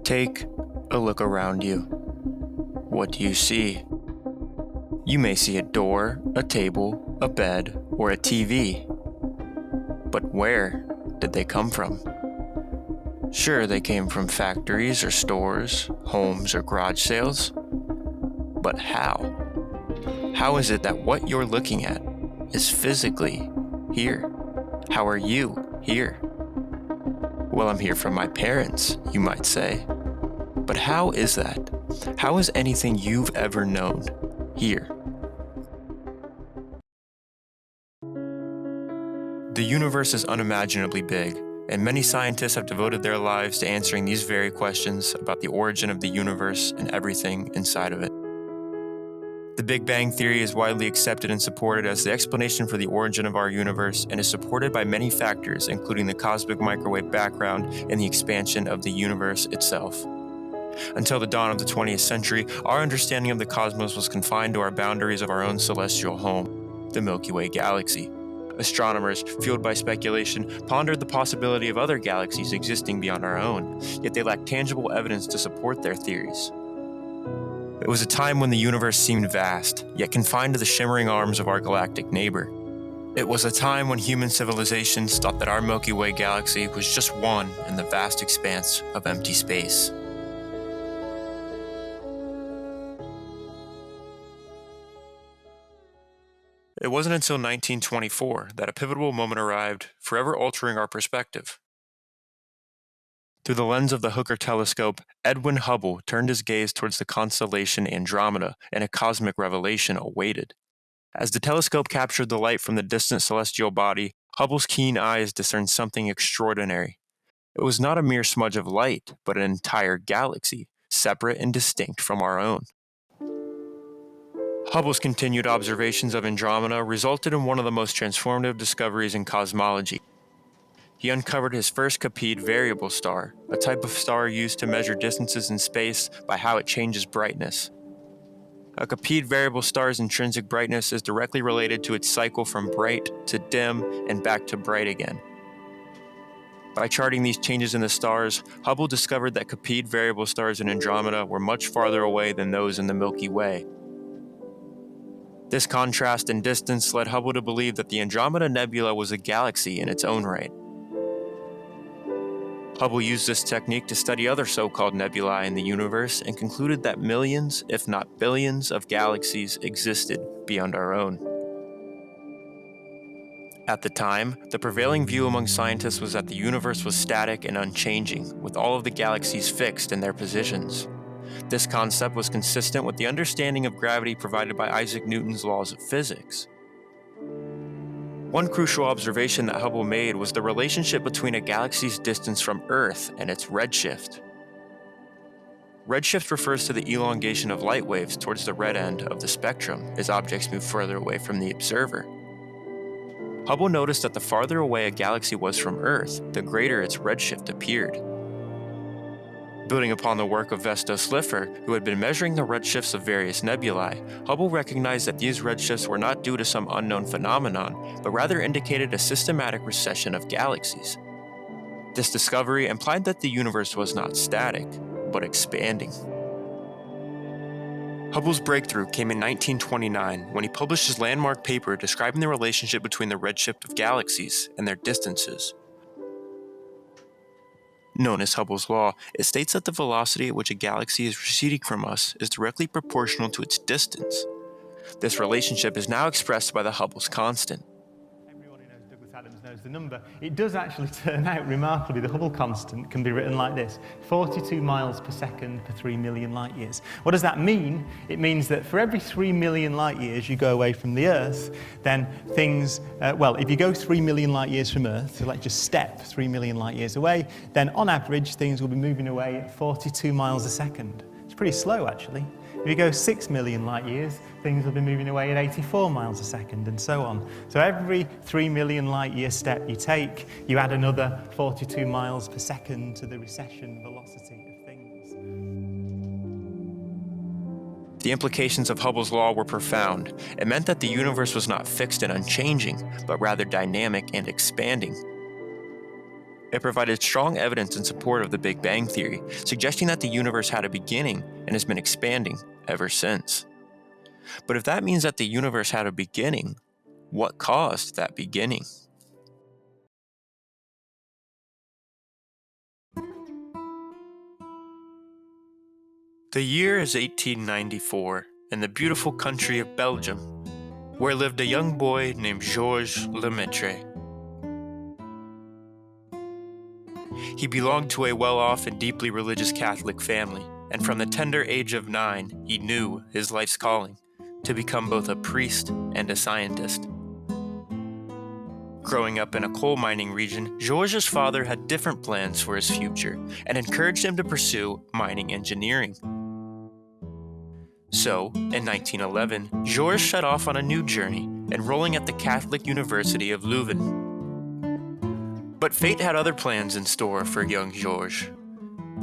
Take a look around you. What do you see? You may see a door, a table, a bed, or a TV. But where did they come from? Sure, they came from factories or stores, homes or garage sales. But how? How is it that what you're looking at is physically here? How are you here? Well, I'm here from my parents, you might say. But how is that? How is anything you've ever known here? The universe is unimaginably big, and many scientists have devoted their lives to answering these very questions about the origin of the universe and everything inside of it. The Big Bang Theory is widely accepted and supported as the explanation for the origin of our universe and is supported by many factors, including the cosmic microwave background and the expansion of the universe itself. Until the dawn of the 20th century, our understanding of the cosmos was confined to our boundaries of our own celestial home, the Milky Way galaxy. Astronomers, fueled by speculation, pondered the possibility of other galaxies existing beyond our own, yet they lacked tangible evidence to support their theories. It was a time when the universe seemed vast, yet confined to the shimmering arms of our galactic neighbor. It was a time when human civilizations thought that our Milky Way galaxy was just one in the vast expanse of empty space. It wasn't until 1924 that a pivotal moment arrived, forever altering our perspective. Through the lens of the Hooker telescope, Edwin Hubble turned his gaze towards the constellation Andromeda, and a cosmic revelation awaited. As the telescope captured the light from the distant celestial body, Hubble's keen eyes discerned something extraordinary. It was not a mere smudge of light, but an entire galaxy, separate and distinct from our own. Hubble's continued observations of Andromeda resulted in one of the most transformative discoveries in cosmology. He uncovered his first Caped variable star, a type of star used to measure distances in space by how it changes brightness. A Caped variable star's intrinsic brightness is directly related to its cycle from bright to dim and back to bright again. By charting these changes in the stars, Hubble discovered that Caped variable stars in Andromeda were much farther away than those in the Milky Way. This contrast in distance led Hubble to believe that the Andromeda Nebula was a galaxy in its own right. Hubble used this technique to study other so-called nebulae in the universe and concluded that millions, if not billions, of galaxies existed beyond our own. At the time, the prevailing view among scientists was that the universe was static and unchanging, with all of the galaxies fixed in their positions. This concept was consistent with the understanding of gravity provided by Isaac Newton's laws of physics. One crucial observation that Hubble made was the relationship between a galaxy's distance from Earth and its redshift. Redshift refers to the elongation of light waves towards the red end of the spectrum as objects move further away from the observer. Hubble noticed that the farther away a galaxy was from Earth, the greater its redshift appeared. Building upon the work of Vesto Slipher, who had been measuring the redshifts of various nebulae, Hubble recognized that these redshifts were not due to some unknown phenomenon, but rather indicated a systematic recession of galaxies. This discovery implied that the universe was not static, but expanding. Hubble's breakthrough came in 1929 when he published his landmark paper describing the relationship between the redshift of galaxies and their distances. Known as Hubble's law, it states that the velocity at which a galaxy is receding from us is directly proportional to its distance. This relationship is now expressed by the Hubble's constant. Everyone who knows Douglas Adams knows the number. It does actually turn out remarkably, the Hubble constant can be written like this: 42 miles per second per 3 million light years. What does that mean? It means that for every 3 million light years you go away from the Earth, then things, if you go 3 million light years from Earth, so let's just step 3 million light years away, then on average things will be moving away at 42 miles a second. It's pretty slow actually. If you go 6 million light years, things will be moving away at 84 miles a second, and so on. So every 3 million light year step you take, you add another 42 miles per second to the recession velocity of things. The implications of Hubble's law were profound. It meant that the universe was not fixed and unchanging, but rather dynamic and expanding. It provided strong evidence in support of the Big Bang Theory, suggesting that the universe had a beginning and has been expanding ever since. But if that means that the universe had a beginning, what caused that beginning? The year is 1894 in the beautiful country of Belgium, where lived a young boy named Georges Lemaitre. He belonged to a well-off and deeply religious Catholic family, and from the tender age of 9, he knew his life's calling, to become both a priest and a scientist. Growing up in a coal mining region, Georges' father had different plans for his future and encouraged him to pursue mining engineering. So, in 1911, Georges set off on a new journey, enrolling at the Catholic University of Leuven. But fate had other plans in store for young Georges.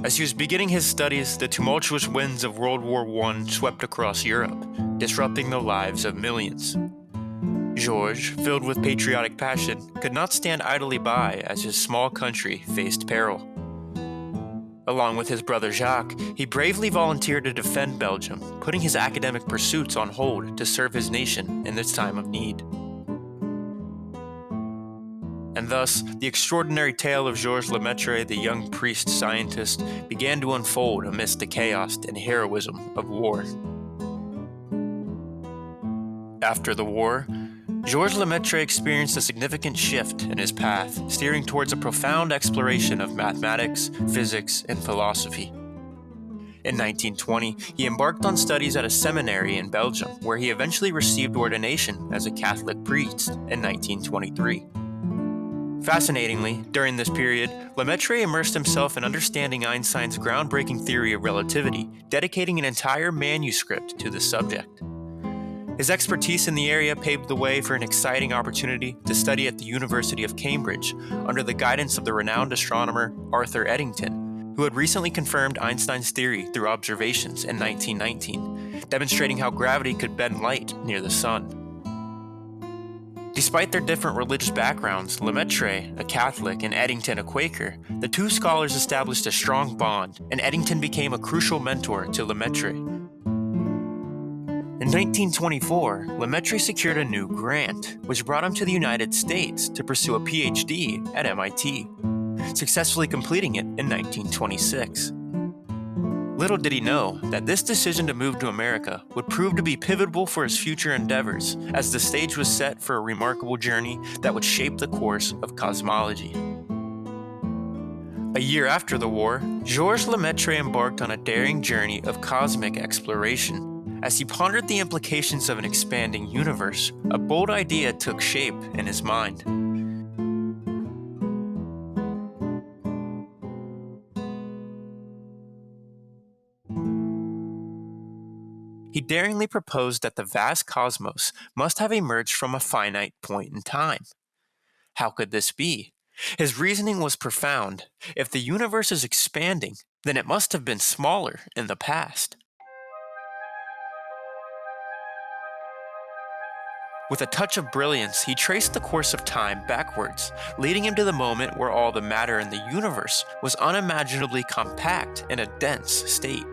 As he was beginning his studies, the tumultuous winds of World War I swept across Europe, disrupting the lives of millions. Georges, filled with patriotic passion, could not stand idly by as his small country faced peril. Along with his brother Jacques, he bravely volunteered to defend Belgium, putting his academic pursuits on hold to serve his nation in this time of need. And thus, the extraordinary tale of Georges Lemaitre, the young priest-scientist, began to unfold amidst the chaos and heroism of war. After the war, Georges Lemaitre experienced a significant shift in his path, steering towards a profound exploration of mathematics, physics, and philosophy. In 1920, he embarked on studies at a seminary in Belgium, where he eventually received ordination as a Catholic priest in 1923. Fascinatingly, during this period, Lemaitre immersed himself in understanding Einstein's groundbreaking theory of relativity, dedicating an entire manuscript to the subject. His expertise in the area paved the way for an exciting opportunity to study at the University of Cambridge under the guidance of the renowned astronomer Arthur Eddington, who had recently confirmed Einstein's theory through observations in 1919, demonstrating how gravity could bend light near the sun. Despite their different religious backgrounds, Lemaitre, a Catholic, and Eddington, a Quaker, the two scholars established a strong bond, and Eddington became a crucial mentor to Lemaitre. In 1924, Lemaitre secured a new grant, which brought him to the United States to pursue a PhD at MIT, successfully completing it in 1926. Little did he know that this decision to move to America would prove to be pivotal for his future endeavors, as the stage was set for a remarkable journey that would shape the course of cosmology. A year after the war, Georges Lemaitre embarked on a daring journey of cosmic exploration. As he pondered the implications of an expanding universe, a bold idea took shape in his mind. He daringly proposed that the vast cosmos must have emerged from a finite point in time. How could this be? His reasoning was profound. If the universe is expanding, then it must have been smaller in the past. With a touch of brilliance, he traced the course of time backwards, leading him to the moment where all the matter in the universe was unimaginably compact in a dense state.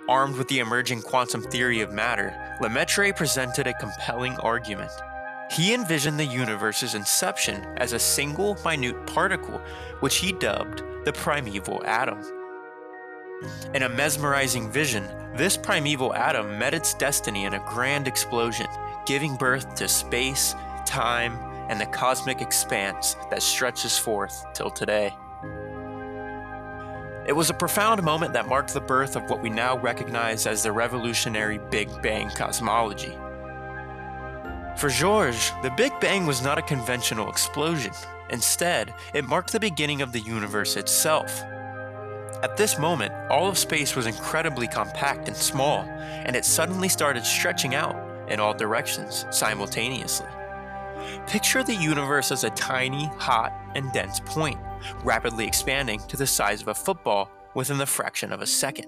Armed with the emerging quantum theory of matter, Lemaitre presented a compelling argument. He envisioned the universe's inception as a single minute particle, which he dubbed the primeval atom. In a mesmerizing vision, this primeval atom met its destiny in a grand explosion, giving birth to space, time, and the cosmic expanse that stretches forth till today. It was a profound moment that marked the birth of what we now recognize as the revolutionary Big Bang cosmology. For Georges, the Big Bang was not a conventional explosion. Instead, it marked the beginning of the universe itself. At this moment, all of space was incredibly compact and small, and it suddenly started stretching out in all directions simultaneously. Picture the universe as a tiny, hot, and dense point, rapidly expanding to the size of a football within the fraction of a second.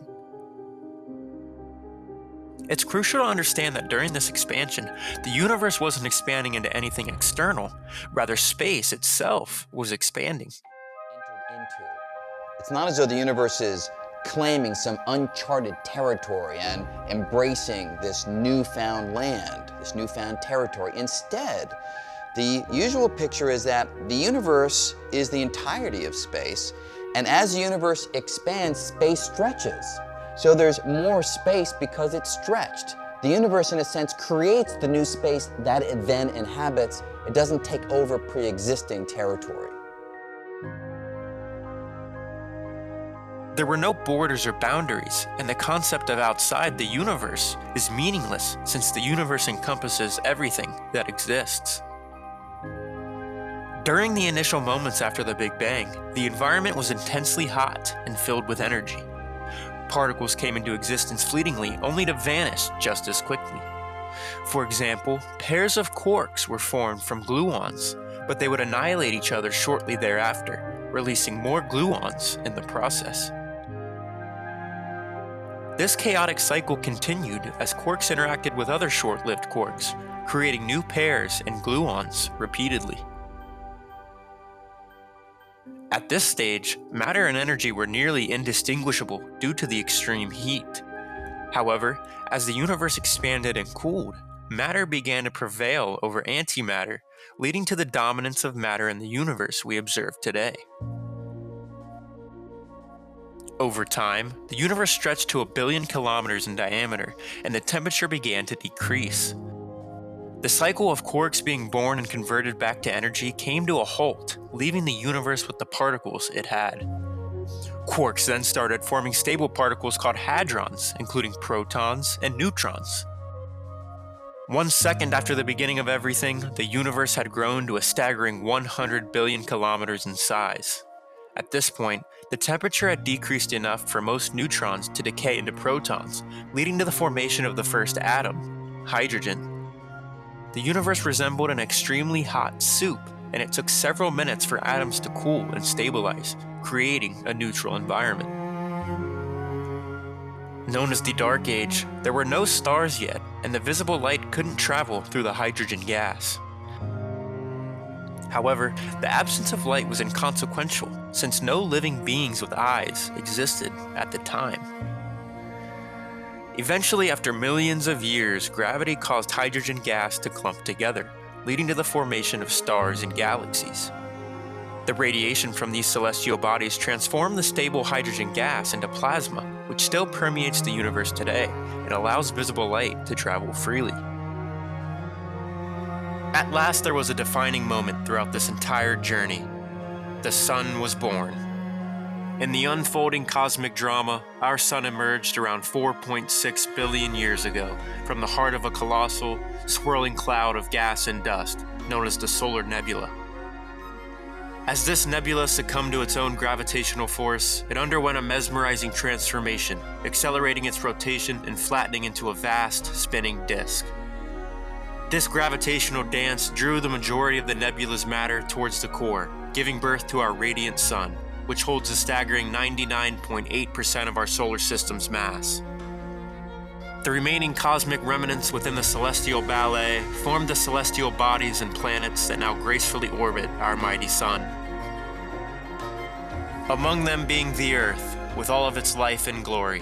It's crucial to understand that during this expansion, the universe wasn't expanding into anything external, rather space itself was expanding. Entered into. It's not as though the universe is claiming some uncharted territory and embracing this newfound land, this newfound territory. Instead, the usual picture is that the universe is the entirety of space, and as the universe expands, space stretches. So there's more space because it's stretched. The universe, in a sense, creates the new space that it then inhabits. It doesn't take over pre-existing territory. There were no borders or boundaries, and the concept of outside the universe is meaningless since the universe encompasses everything that exists. During the initial moments after the Big Bang, the environment was intensely hot and filled with energy. Particles came into existence fleetingly, only to vanish just as quickly. For example, pairs of quarks were formed from gluons, but they would annihilate each other shortly thereafter, releasing more gluons in the process. This chaotic cycle continued as quarks interacted with other short-lived quarks, creating new pairs and gluons repeatedly. At this stage, matter and energy were nearly indistinguishable due to the extreme heat. However, as the universe expanded and cooled, matter began to prevail over antimatter, leading to the dominance of matter in the universe we observe today. Over time, the universe stretched to 1 billion kilometers in diameter, and the temperature began to decrease. The cycle of quarks being born and converted back to energy came to a halt, leaving the universe with the particles it had. Quarks then started forming stable particles called hadrons, including protons and neutrons. 1 second after the beginning of everything, the universe had grown to a staggering 100 billion kilometers in size. At this point, the temperature had decreased enough for most neutrons to decay into protons, leading to the formation of the first atom, hydrogen. The universe resembled an extremely hot soup, and it took several minutes for atoms to cool and stabilize, creating a neutral environment. Known as the Dark Age, there were no stars yet, and the visible light couldn't travel through the hydrogen gas. However, the absence of light was inconsequential, since no living beings with eyes existed at the time. Eventually, after millions of years, gravity caused hydrogen gas to clump together, leading to the formation of stars and galaxies. The radiation from these celestial bodies transformed the stable hydrogen gas into plasma, which still permeates the universe today and allows visible light to travel freely. At last, there was a defining moment throughout this entire journey. The sun was born. In the unfolding cosmic drama, our sun emerged around 4.6 billion years ago from the heart of a colossal, swirling cloud of gas and dust known as the solar nebula. As this nebula succumbed to its own gravitational force, it underwent a mesmerizing transformation, accelerating its rotation and flattening into a vast, spinning disk. This gravitational dance drew the majority of the nebula's matter towards the core, giving birth to our radiant sun, which holds a staggering 99.8% of our solar system's mass. The remaining cosmic remnants within the celestial ballet formed the celestial bodies and planets that now gracefully orbit our mighty sun. Among them being the Earth, with all of its life and glory.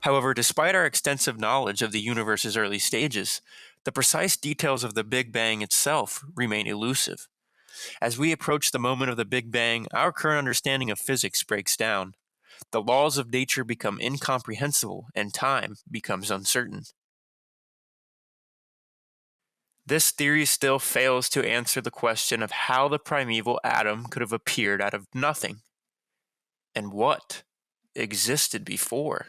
However, despite our extensive knowledge of the universe's early stages, the precise details of the Big Bang itself remain elusive. As we approach the moment of the Big Bang, our current understanding of physics breaks down. The laws of nature become incomprehensible, and time becomes uncertain. This theory still fails to answer the question of how the primeval atom could have appeared out of nothing, and what existed before.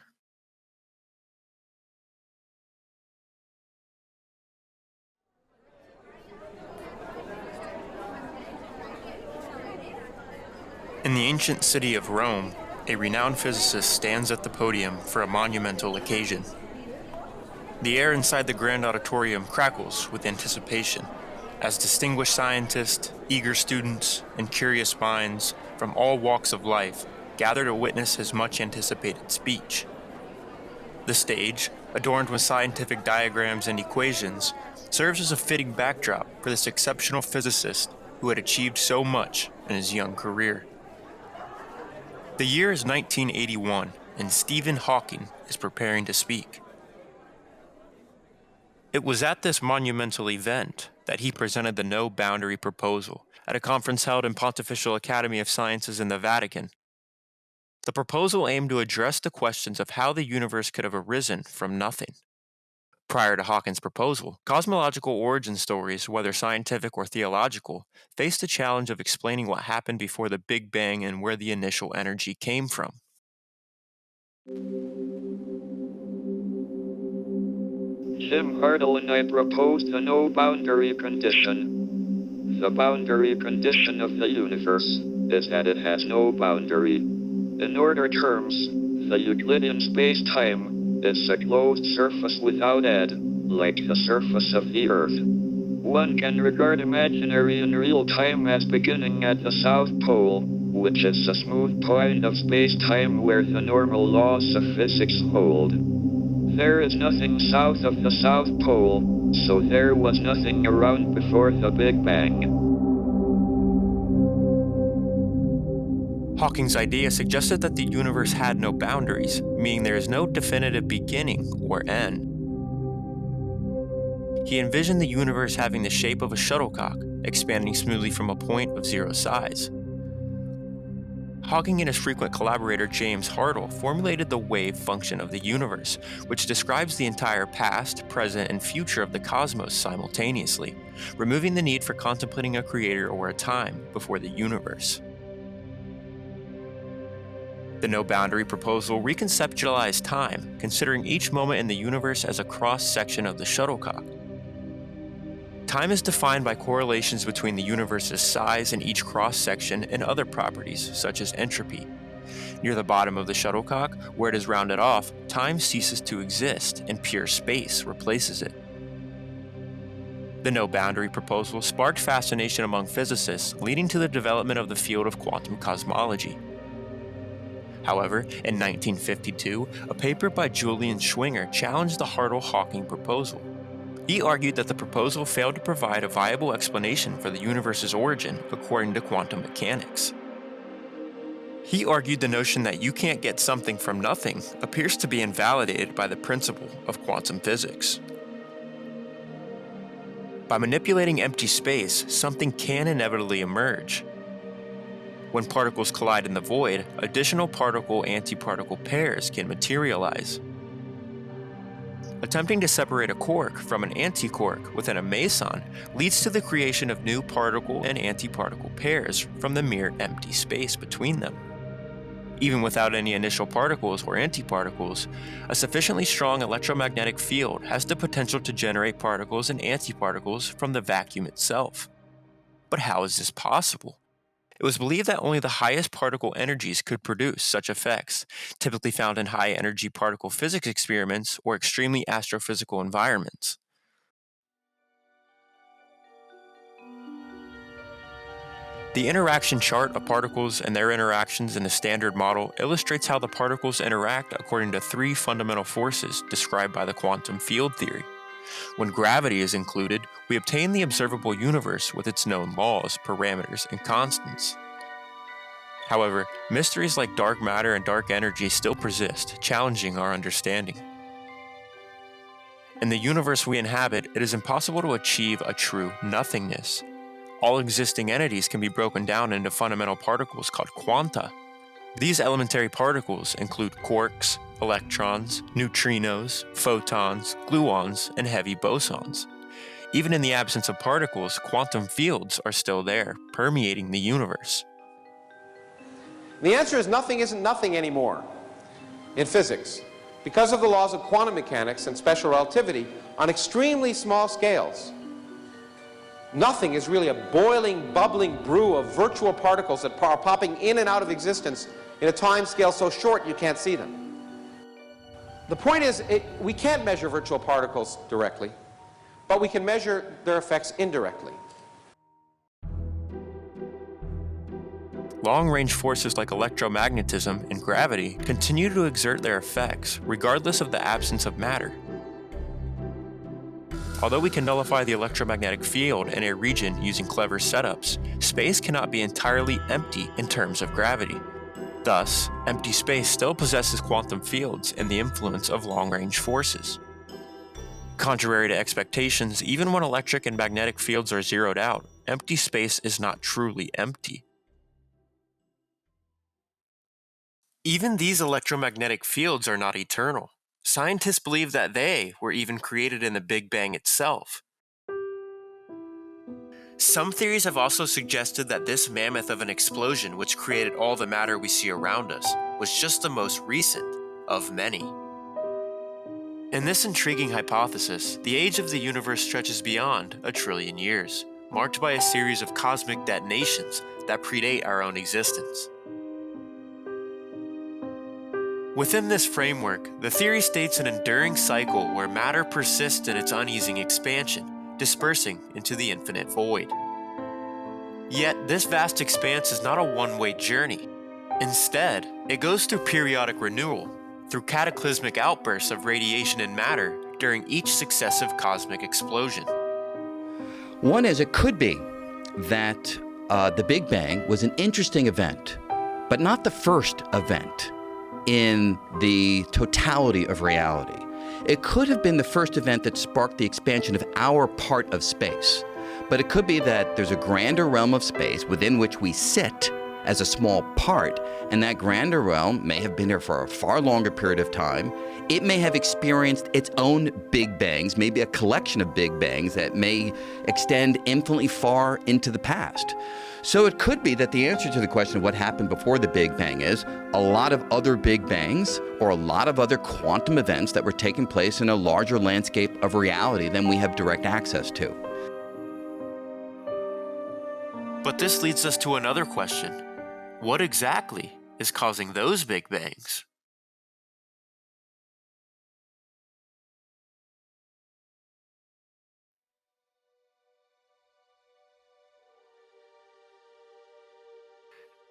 In the ancient city of Rome, a renowned physicist stands at the podium for a monumental occasion. The air inside the grand auditorium crackles with anticipation, as distinguished scientists, eager students, and curious minds from all walks of life gather to witness his much-anticipated speech. The stage, adorned with scientific diagrams and equations, serves as a fitting backdrop for this exceptional physicist who had achieved so much in his young career. The year is 1981, and Stephen Hawking is preparing to speak. It was at this monumental event that he presented the no-boundary proposal at a conference held in Pontifical Academy of Sciences in the Vatican. The proposal aimed to address the questions of how the universe could have arisen from nothing. Prior to Hawking's proposal, cosmological origin stories, whether scientific or theological, faced the challenge of explaining what happened before the Big Bang and where the initial energy came from. Jim Hartle and I proposed the no-boundary condition. The boundary condition of the universe is that it has no boundary. In order terms, the Euclidean space-time is a closed surface without edge, like the surface of the Earth. One can regard imaginary and real time as beginning at the South Pole, which is a smooth point of space-time where the normal laws of physics hold. There is nothing south of the South Pole, so there was nothing around before the Big Bang. Hawking's idea suggested that the universe had no boundaries, meaning there is no definitive beginning or end. He envisioned the universe having the shape of a shuttlecock, expanding smoothly from a point of zero size. Hawking and his frequent collaborator James Hartle formulated the wave function of the universe, which describes the entire past, present, and future of the cosmos simultaneously, removing the need for contemplating a creator or a time before the universe. The no-boundary proposal reconceptualized time, considering each moment in the universe as a cross-section of the shuttlecock. Time is defined by correlations between the universe's size and each cross-section and other properties, such as entropy. Near the bottom of the shuttlecock, where it is rounded off, time ceases to exist and pure space replaces it. The no-boundary proposal sparked fascination among physicists, leading to the development of the field of quantum cosmology. However, in 1952, a paper by Julian Schwinger challenged the Hartle-Hawking proposal. He argued that the proposal failed to provide a viable explanation for the universe's origin according to quantum mechanics. He argued the notion that you can't get something from nothing appears to be invalidated by the principle of quantum physics. By manipulating empty space, something can inevitably emerge. When particles collide in the void, additional particle-antiparticle pairs can materialize. Attempting to separate a quark from an antiquark within a meson leads to the creation of new particle and antiparticle pairs from the mere empty space between them. Even without any initial particles or antiparticles, a sufficiently strong electromagnetic field has the potential to generate particles and antiparticles from the vacuum itself. But how is this possible? It was believed that only the highest particle energies could produce such effects, typically found in high-energy particle physics experiments or extremely astrophysical environments. The interaction chart of particles and their interactions in the Standard Model illustrates how the particles interact according to three fundamental forces described by the quantum field theory. When gravity is included, we obtain the observable universe with its known laws, parameters, and constants. However, mysteries like dark matter and dark energy still persist, challenging our understanding. In the universe we inhabit, it is impossible to achieve a true nothingness. All existing entities can be broken down into fundamental particles called quanta. These elementary particles include quarks, electrons, neutrinos, photons, gluons, and heavy bosons. Even in the absence of particles, quantum fields are still there, permeating the universe. The answer is nothing isn't nothing anymore in physics because of the laws of quantum mechanics and special relativity on extremely small scales. Nothing is really a boiling, bubbling brew of virtual particles that are popping in and out of existence in a time scale so short you can't see them. The point is, we can't measure virtual particles directly, but we can measure their effects indirectly. long-range forces like electromagnetism and gravity continue to exert their effects, regardless of the absence of matter. Although we can nullify the electromagnetic field in a region using clever setups, space cannot be entirely empty in terms of gravity. Thus, empty space still possesses quantum fields and the influence of long-range forces. Contrary to expectations, even when electric and magnetic fields are zeroed out, empty space is not truly empty. Even these electromagnetic fields are not eternal. Scientists believe that they were even created in the Big Bang itself. Some theories have also suggested that this mammoth of an explosion which created all the matter we see around us was just the most recent of many. In this intriguing hypothesis, the age of the universe stretches beyond 1 trillion years, marked by a series of cosmic detonations that predate our own existence. Within this framework, the theory states an enduring cycle where matter persists in its uneasing expansion, dispersing into the infinite void. Yet, this vast expanse is not a one-way journey. Instead, it goes through periodic renewal, through cataclysmic outbursts of radiation and matter during each successive cosmic explosion. One is, it could be that the Big Bang was an interesting event, but not the first event in the totality of reality. It could have been the first event that sparked the expansion of our part of space, but it could be that there's a grander realm of space within which we sit as a small part, and that grander realm may have been there for a far longer period of time. It may have experienced its own Big Bangs, maybe a collection of Big Bangs that may extend infinitely far into the past. So it could be that the answer to the question of what happened before the Big Bang is a lot of other Big Bangs or a lot of other quantum events that were taking place in a larger landscape of reality than we have direct access to. But this leads us to another question. What exactly is causing those Big Bangs?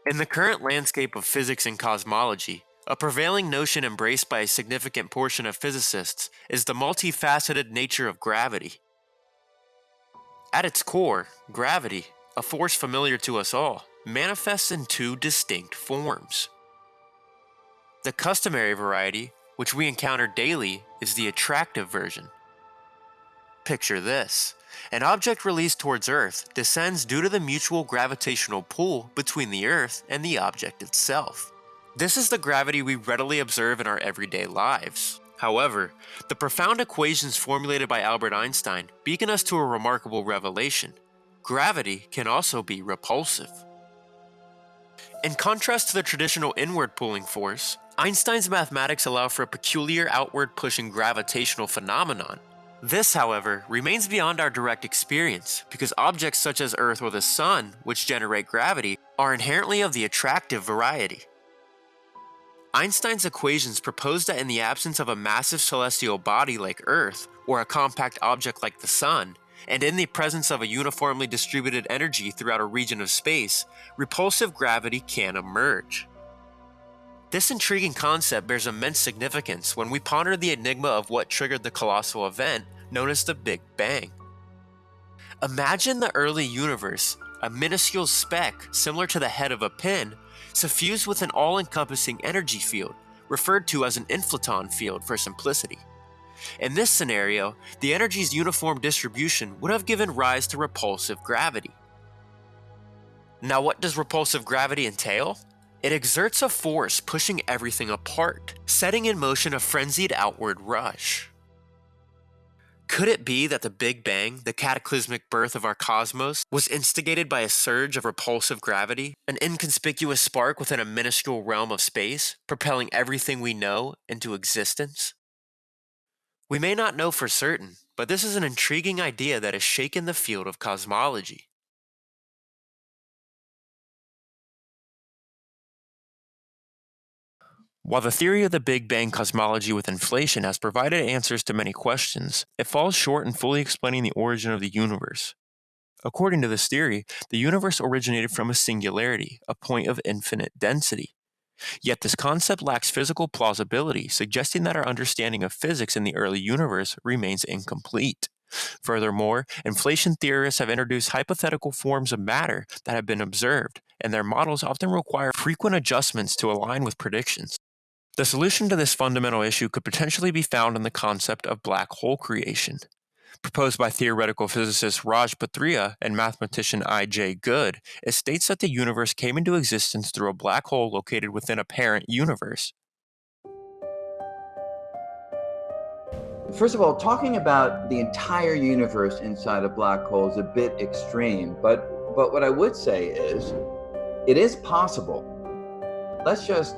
In the current landscape of physics and cosmology, a prevailing notion embraced by a significant portion of physicists is the multifaceted nature of gravity. At its core, gravity, a force familiar to us all, manifests in two distinct forms. The customary variety, which we encounter daily, is the attractive version. Picture this. An object released towards Earth descends due to the mutual gravitational pull between the Earth and the object itself. This is the gravity we readily observe in our everyday lives. However, the profound equations formulated by Albert Einstein beacon us to a remarkable revelation. Gravity can also be repulsive. In contrast to the traditional inward pulling force, Einstein's mathematics allow for a peculiar outward pushing gravitational phenomenon. This, however, remains beyond our direct experience because objects such as Earth or the Sun, which generate gravity, are inherently of the attractive variety. Einstein's equations propose that in the absence of a massive celestial body like Earth, or a compact object like the Sun, and in the presence of a uniformly distributed energy throughout a region of space, repulsive gravity can emerge. This intriguing concept bears immense significance when we ponder the enigma of what triggered the colossal event known as the Big Bang. Imagine the early universe, a minuscule speck similar to the head of a pin, suffused with an all-encompassing energy field, referred to as an inflaton field for simplicity. In this scenario, the energy's uniform distribution would have given rise to repulsive gravity. Now, what does repulsive gravity entail? It exerts a force pushing everything apart, setting in motion a frenzied outward rush. Could it be that the Big Bang, the cataclysmic birth of our cosmos, was instigated by a surge of repulsive gravity, an inconspicuous spark within a minuscule realm of space, propelling everything we know into existence? We may not know for certain, but this is an intriguing idea that has shaken the field of cosmology. While the theory of the Big Bang cosmology with inflation has provided answers to many questions, it falls short in fully explaining the origin of the universe. According to this theory, the universe originated from a singularity, a point of infinite density. Yet this concept lacks physical plausibility, suggesting that our understanding of physics in the early universe remains incomplete. Furthermore, inflation theorists have introduced hypothetical forms of matter that have been observed, and their models often require frequent adjustments to align with predictions. The solution to this fundamental issue could potentially be found in the concept of black hole creation. Proposed by theoretical physicist Raj Patria and mathematician I.J. Good, it states that the universe came into existence through a black hole located within a parent universe. First of all, talking about the entire universe inside a black hole is a bit extreme, but what I would say is, it is possible. Let's just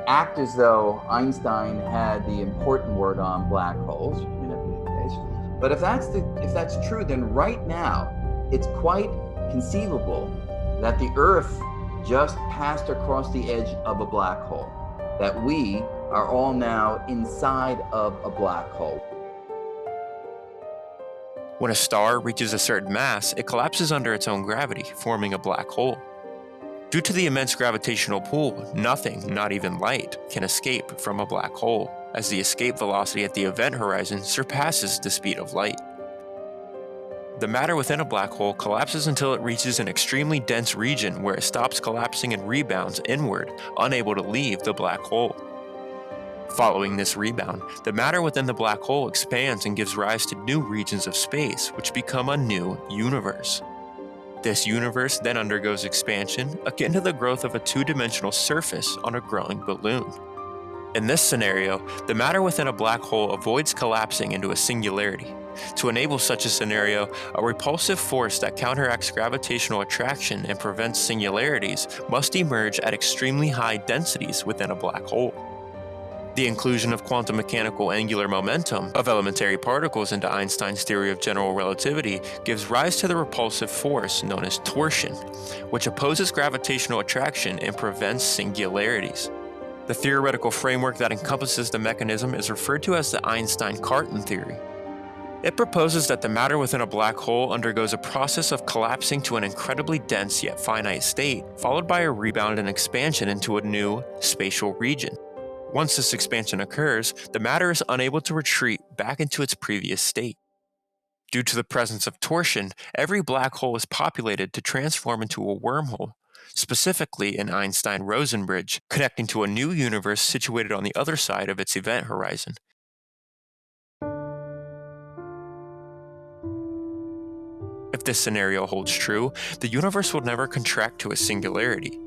act as though Einstein had the important word on black holes, in a case. But if that's true, then right now, it's quite conceivable that the Earth just passed across the edge of a black hole, that we are all now inside of a black hole. When a star reaches a certain mass, it collapses under its own gravity, forming a black hole. Due to the immense gravitational pull, nothing, not even light, can escape from a black hole, as the escape velocity at the event horizon surpasses the speed of light. The matter within a black hole collapses until it reaches an extremely dense region where it stops collapsing and rebounds inward, unable to leave the black hole. Following this rebound, the matter within the black hole expands and gives rise to new regions of space, which become a new universe. This universe then undergoes expansion, akin to the growth of a two-dimensional surface on a growing balloon. In this scenario, the matter within a black hole avoids collapsing into a singularity. To enable such a scenario, a repulsive force that counteracts gravitational attraction and prevents singularities must emerge at extremely high densities within a black hole. The inclusion of quantum mechanical angular momentum of elementary particles into Einstein's theory of general relativity gives rise to the repulsive force known as torsion, which opposes gravitational attraction and prevents singularities. The theoretical framework that encompasses the mechanism is referred to as the Einstein-Cartan theory. It proposes that the matter within a black hole undergoes a process of collapsing to an incredibly dense yet finite state, followed by a rebound and expansion into a new spatial region. Once this expansion occurs, the matter is unable to retreat back into its previous state. Due to the presence of torsion, every black hole is populated to transform into a wormhole, specifically an Einstein-Rosen bridge, connecting to a new universe situated on the other side of its event horizon. If this scenario holds true, the universe will never contract to a singularity.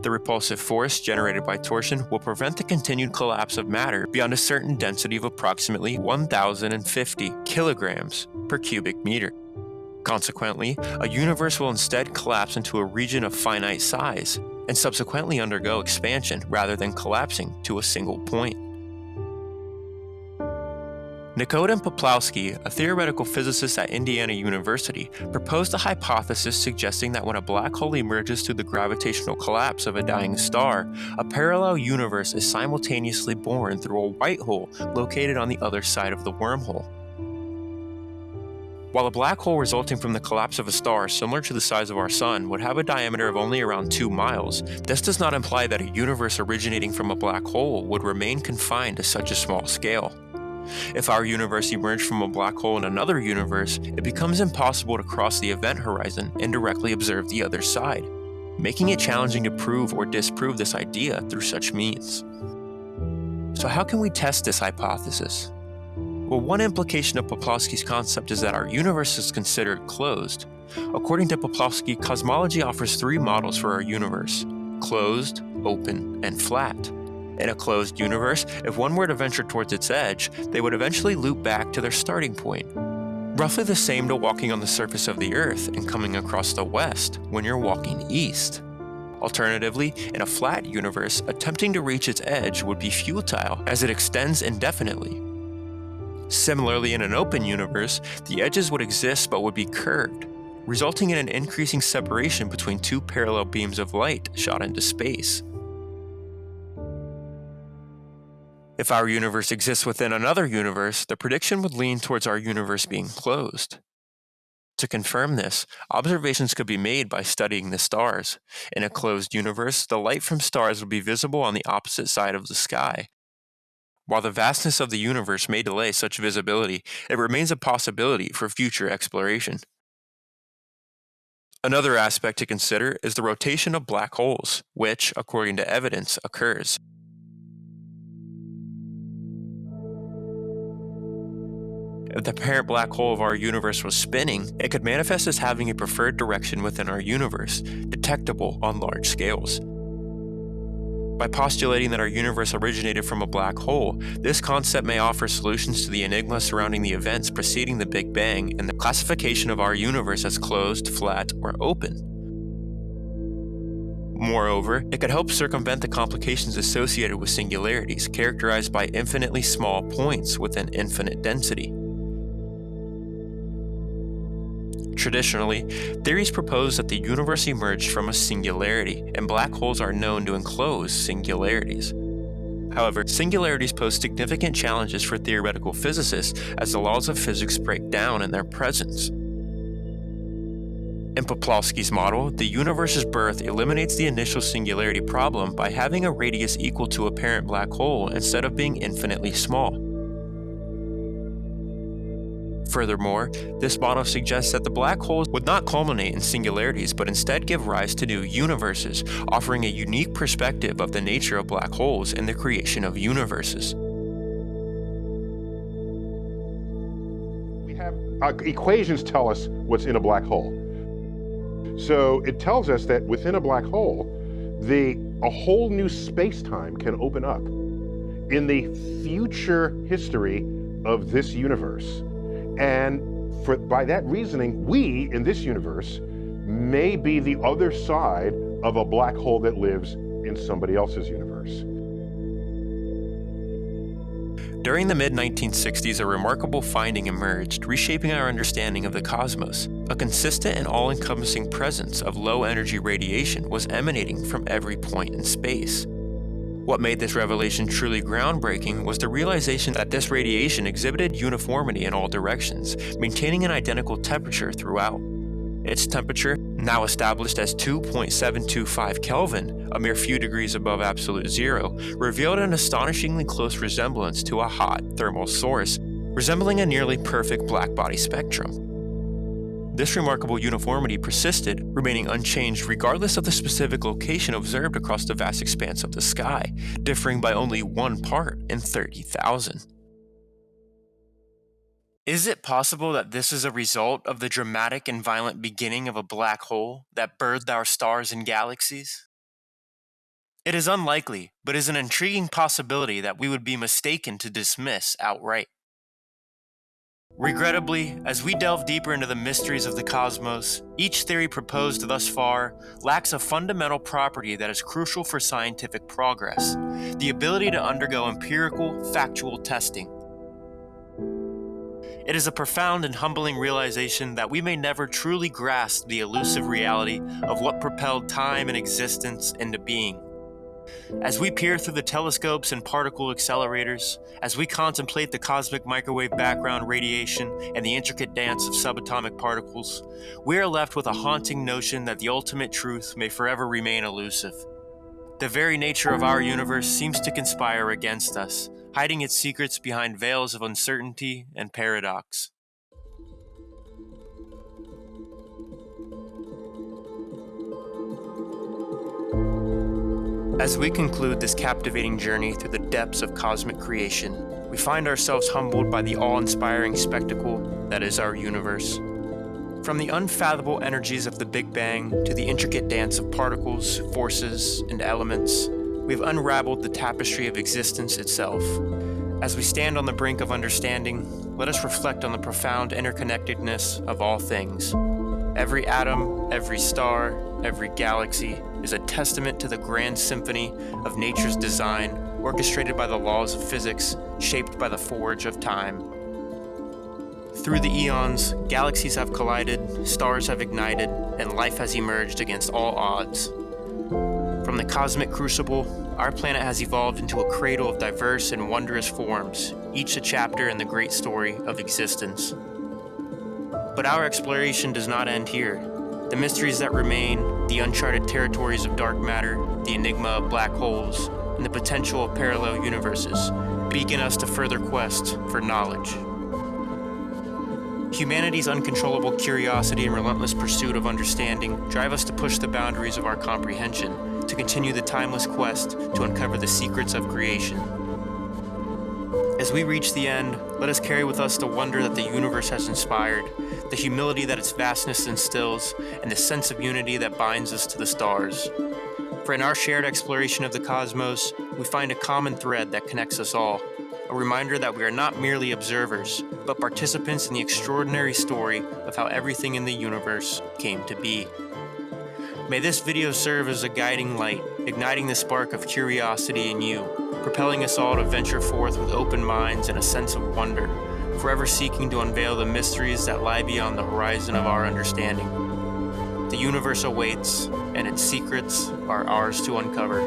The repulsive force generated by torsion will prevent the continued collapse of matter beyond a certain density of approximately 1,050 kilograms per cubic meter. Consequently, a universe will instead collapse into a region of finite size and subsequently undergo expansion rather than collapsing to a single point. Nikodem Poplawski, a theoretical physicist at Indiana University, proposed a hypothesis suggesting that when a black hole emerges through the gravitational collapse of a dying star, a parallel universe is simultaneously born through a white hole located on the other side of the wormhole. While a black hole resulting from the collapse of a star similar to the size of our Sun would have a diameter of only around 2 miles, this does not imply that a universe originating from a black hole would remain confined to such a small scale. If our universe emerged from a black hole in another universe, it becomes impossible to cross the event horizon and directly observe the other side, making it challenging to prove or disprove this idea through such means. So how can we test this hypothesis? Well, one implication of Poplawski's concept is that our universe is considered closed. According to Poplawski, cosmology offers 3 models for our universe: closed, open, and flat. In a closed universe, if one were to venture towards its edge, they would eventually loop back to their starting point. Roughly the same to walking on the surface of the Earth and coming across the west when you're walking east. Alternatively, in a flat universe, attempting to reach its edge would be futile as it extends indefinitely. Similarly, in an open universe, the edges would exist but would be curved, resulting in an increasing separation between 2 parallel beams of light shot into space. If our universe exists within another universe, the prediction would lean towards our universe being closed. To confirm this, observations could be made by studying the stars. In a closed universe, the light from stars would be visible on the opposite side of the sky. While the vastness of the universe may delay such visibility, it remains a possibility for future exploration. Another aspect to consider is the rotation of black holes, which, according to evidence, occurs. If the parent black hole of our universe was spinning, it could manifest as having a preferred direction within our universe, detectable on large scales. By postulating that our universe originated from a black hole, this concept may offer solutions to the enigma surrounding the events preceding the Big Bang and the classification of our universe as closed, flat, or open. Moreover, it could help circumvent the complications associated with singularities characterized by infinitely small points with an infinite density. Traditionally, theories propose that the universe emerged from a singularity, and black holes are known to enclose singularities. However, singularities pose significant challenges for theoretical physicists as the laws of physics break down in their presence. In Poplawski's model, the universe's birth eliminates the initial singularity problem by having a radius equal to a parent black hole instead of being infinitely small. Furthermore, this model suggests that the black holes would not culminate in singularities but instead give rise to new universes, offering a unique perspective of the nature of black holes and the creation of universes. We have equations tell us what's in a black hole. So it tells us that within a black hole, a whole new space-time can open up in the future history of this universe. And by that reasoning, we, in this universe, may be the other side of a black hole that lives in somebody else's universe. During the mid-1960s, a remarkable finding emerged, reshaping our understanding of the cosmos. A consistent and all-encompassing presence of low-energy radiation was emanating from every point in space. What made this revelation truly groundbreaking was the realization that this radiation exhibited uniformity in all directions, maintaining an identical temperature throughout. Its temperature, now established as 2.725 Kelvin, a mere few degrees above absolute zero, revealed an astonishingly close resemblance to a hot thermal source, resembling a nearly perfect blackbody spectrum. This remarkable uniformity persisted, remaining unchanged regardless of the specific location observed across the vast expanse of the sky, differing by only 1 part in 30,000. Is it possible that this is a result of the dramatic and violent beginning of a black hole that birthed our stars and galaxies? It is unlikely, but is an intriguing possibility that we would be mistaken to dismiss outright. Regrettably, as we delve deeper into the mysteries of the cosmos, each theory proposed thus far lacks a fundamental property that is crucial for scientific progress: the ability to undergo empirical, factual testing. It is a profound and humbling realization that we may never truly grasp the elusive reality of what propelled time and existence into being. As we peer through the telescopes and particle accelerators, as we contemplate the cosmic microwave background radiation and the intricate dance of subatomic particles, we are left with a haunting notion that the ultimate truth may forever remain elusive. The very nature of our universe seems to conspire against us, hiding its secrets behind veils of uncertainty and paradox. As we conclude this captivating journey through the depths of cosmic creation, we find ourselves humbled by the awe-inspiring spectacle that is our universe. From the unfathomable energies of the Big Bang to the intricate dance of particles, forces, and elements, we've unraveled the tapestry of existence itself. As we stand on the brink of understanding, let us reflect on the profound interconnectedness of all things. Every atom, every star, every galaxy is a testament to the grand symphony of nature's design, orchestrated by the laws of physics, shaped by the forge of time. Through the eons, galaxies have collided, stars have ignited, and life has emerged against all odds. From the cosmic crucible, our planet has evolved into a cradle of diverse and wondrous forms, each a chapter in the great story of existence. But our exploration does not end here. The mysteries that remain, the uncharted territories of dark matter, the enigma of black holes, and the potential of parallel universes beacon us to further quest for knowledge. Humanity's uncontrollable curiosity and relentless pursuit of understanding drive us to push the boundaries of our comprehension, to continue the timeless quest to uncover the secrets of creation. As we reach the end, let us carry with us the wonder that the universe has inspired, the humility that its vastness instills, and the sense of unity that binds us to the stars. For in our shared exploration of the cosmos, we find a common thread that connects us all, a reminder that we are not merely observers, but participants in the extraordinary story of how everything in the universe came to be. May this video serve as a guiding light, igniting the spark of curiosity in you, propelling us all to venture forth with open minds and a sense of wonder, forever seeking to unveil the mysteries that lie beyond the horizon of our understanding. The universe awaits, and its secrets are ours to uncover.